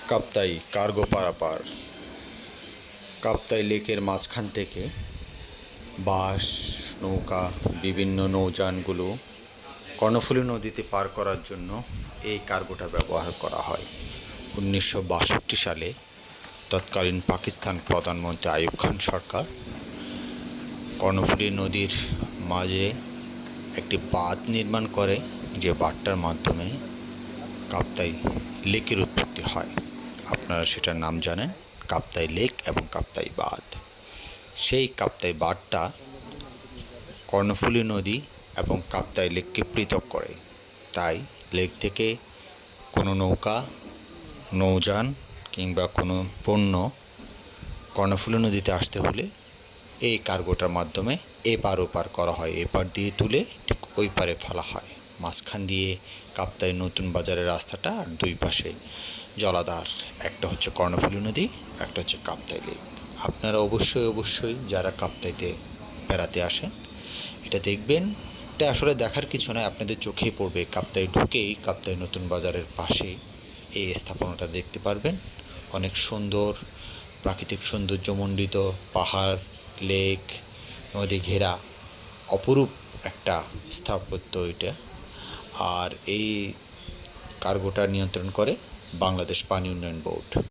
Kaptai cargo পারাপার। কাপ্তাই লেকের মাঝখান থেকে বাস, নৌকা, বিভিন্ন নৌযানগুলো কর্ণফুলী নদীতে পার করার জন্য এই কার্গোটা ব্যবহার করা হয়। 1962 সালে তৎকালীন পাকিস্তান প্রধানমন্ত্রী আইয়ুব খান সরকার কর্ণফুলী নদীর মাঝে একটি বাঁধ নির্মাণ করে, যে বাঁধটার মাধ্যমে কাপ্তাই লেকের উৎপত্তি হয়। আপনারা সেটার নাম জানেন, কাপ্তাই লেক এবং কাপ্তাই বাঁধ। সেই কাপ্তাই বাঁধটা কর্ণফুলী নদী এবং কাপ্তাই লেককে পৃথক করে। তাই লেক থেকে কোনো নৌকা, নৌযান কিংবা কোনো পণ্য কর্ণফুলী নদীতে আসতে হলে এই কার্গোটার মাধ্যমে এপার ওপার করা হয়। এপার দিয়ে তুলে ঠিক ওই পারে ফেলা হয়। মাঝখান দিয়ে কাপ্তাই নতুন বাজারের রাস্তাটা, আর দুই পাশে জলাধার। একটা হচ্ছে কর্ণফুলী নদী, একটা হচ্ছে কাপ্তাই লেক। আপনারা অবশ্যই যারা কাপ্তাইতে বেড়াতে আসেন এটা দেখবেন। এটা আসলে দেখার কিছু নয়, আপনাদের চোখেই পড়বে। কাপ্তাই ঢুকেই কাপ্তাই নতুন বাজারের পাশে এই স্থাপনাটা দেখতে পারবেন। অনেক সুন্দর, প্রাকৃতিক সৌন্দর্যমণ্ডিত পাহাড়, লেক, নদী ঘেরা অপরূপ একটা স্থাপত্য এটা। আর এই কার্গোটা নিয়ন্ত্রণ করে বাংলাদেশ পানি উন্নয়ন বোর্ড।